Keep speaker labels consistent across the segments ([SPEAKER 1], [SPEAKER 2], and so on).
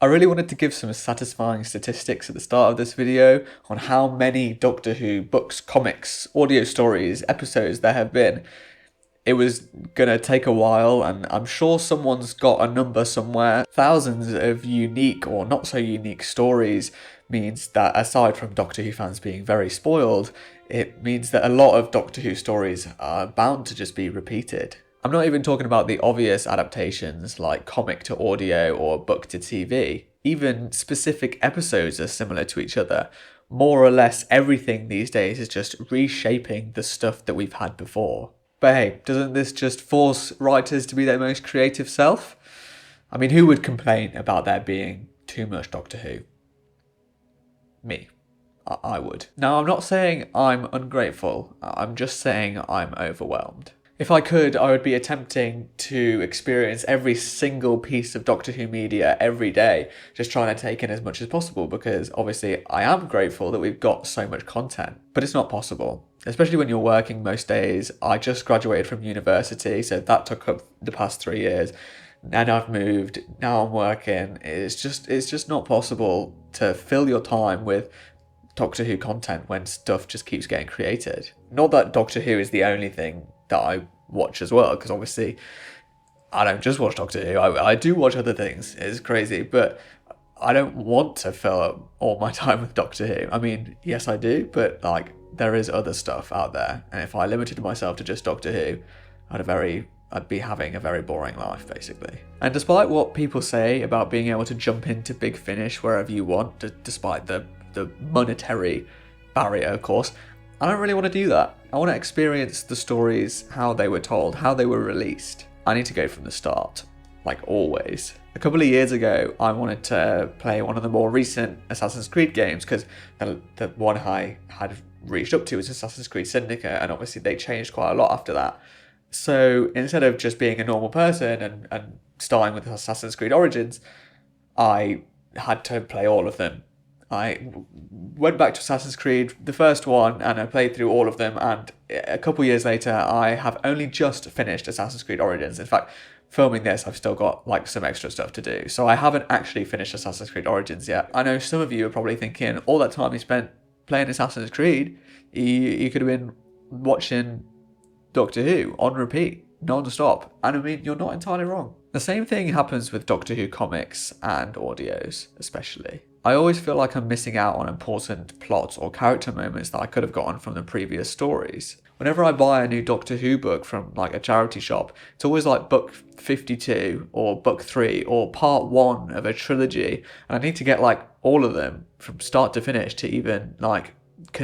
[SPEAKER 1] I really wanted to give some satisfying statistics at the start of this video on how many Doctor Who books, comics, audio stories, episodes there have been. It was gonna take a while, and I'm sure someone's got a number somewhere. Thousands of unique or not so unique stories means that aside from Doctor Who fans being very spoiled, it means that a lot of Doctor Who stories are bound to just be repeated. I'm not even talking about the obvious adaptations like comic to audio or book to TV. Even specific episodes are similar to each other. More or less everything these days is just reshaping the stuff that we've had before. But hey, doesn't this just force writers to be their most creative self? I mean, who would complain about there being too much Doctor Who? Me. I would. Now, I'm not saying I'm ungrateful. I'm just saying I'm overwhelmed. If I could, I would be attempting to experience every single piece of Doctor Who media every day, just trying to take in as much as possible, because obviously I am grateful that we've got so much content, but it's not possible. Especially when you're working most days. I just graduated from university, so that took up the past 3 years. And I've moved, now I'm working. It's just not possible to fill your time with Doctor Who content when stuff just keeps getting created. Not that Doctor Who is the only thing that I watch as well, because obviously I don't just watch Doctor Who, I do watch other things. It's crazy, but I don't want to fill up all my time with Doctor Who. I mean, yes I do, but like there is other stuff out there, and if I limited myself to just Doctor Who, I'd be having a very boring life, basically. And despite what people say about being able to jump into Big Finish wherever you want, despite the monetary barrier, of course, I don't really want to do that. I want to experience the stories, how they were told, how they were released. I need to go from the start, like always. A couple of years ago, I wanted to play one of the more recent Assassin's Creed games, because the one I had reached up to was Assassin's Creed Syndicate, and obviously they changed quite a lot after that. So instead of just being a normal person and starting with Assassin's Creed Origins, I had to play all of them. I went back to Assassin's Creed, the first one, and I played through all of them, and a couple years later I have only just finished Assassin's Creed Origins. In fact, filming this, I've still got like some extra stuff to do, so I haven't actually finished Assassin's Creed Origins yet. I know some of you are probably thinking, all that time you spent playing Assassin's Creed, you could have been watching Doctor Who on repeat, non-stop. And I mean, you're not entirely wrong. The same thing happens with Doctor Who comics and audios, especially. I always feel like I'm missing out on important plot or character moments that I could have gotten from the previous stories. Whenever I buy a new Doctor Who book from like a charity shop, it's always like book 52 or book 3 or part 1 of a trilogy, and I need to get like all of them from start to finish to even like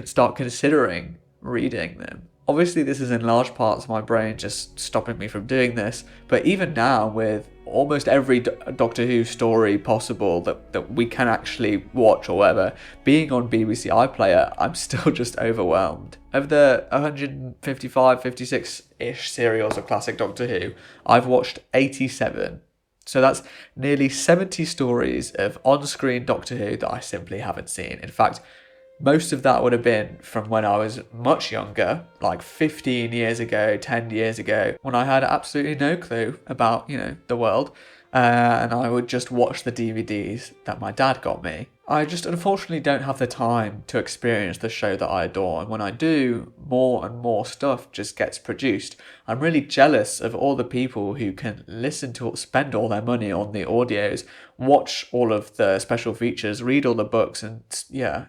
[SPEAKER 1] start considering reading them. Obviously, this is in large parts my brain just stopping me from doing this, but even now, with almost every Doctor Who story possible that we can actually watch or whatever, being on BBC iPlayer, I'm still just overwhelmed. Of the 155, 56-ish serials of classic Doctor Who, I've watched 87. So that's nearly 70 stories of on-screen Doctor Who that I simply haven't seen. In fact, most of that would have been from when I was much younger, like 15 years ago, 10 years ago, when I had absolutely no clue about, the world. And I would just watch the DVDs that my dad got me. I just unfortunately don't have the time to experience the show that I adore, and when I do, more and more stuff just gets produced. I'm really jealous of all the people who can spend all their money on the audios, watch all of the special features, read all the books, and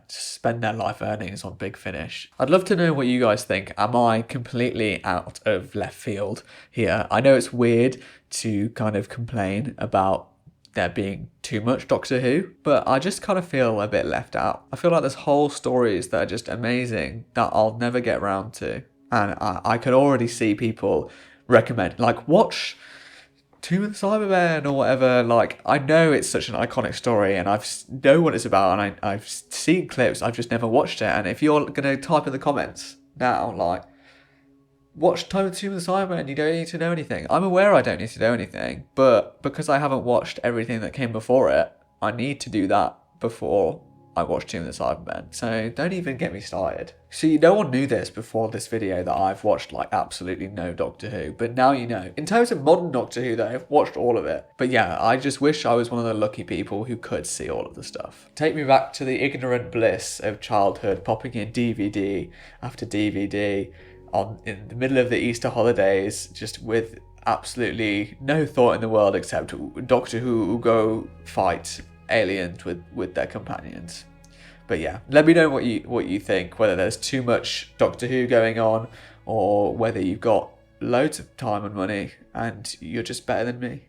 [SPEAKER 1] spend their life earnings on Big Finish. I'd love to know what you guys think. Am I completely out of left field here? I know it's weird to kind of complain about there being too much Doctor Who, but I just kind of feel a bit left out. I feel like there's whole stories that are just amazing that I'll never get round to. And I can already see people recommend, like, watch Tomb of the Cybermen or whatever. Like, I know it's such an iconic story and I know what it's about, and I've seen clips, I've just never watched it. And if you're going to type in the comments now, like, watch Tomb of the Cybermen, you don't need to know anything. I'm aware I don't need to know anything, but because I haven't watched everything that came before it, I need to do that before I watch Two Minutes Cybermen, so don't even get me started. See, no one knew this before this video that I've watched like absolutely no Doctor Who, but now you know. In terms of modern Doctor Who though, I've watched all of it. But yeah, I just wish I was one of the lucky people who could see all of the stuff. Take me back to the ignorant bliss of childhood, popping in DVD after DVD in the middle of the Easter holidays, just with absolutely no thought in the world except Doctor Who will go fight aliens with their companions. But yeah, let me know what you think, whether there's too much Doctor Who going on or whether you've got loads of time and money and you're just better than me.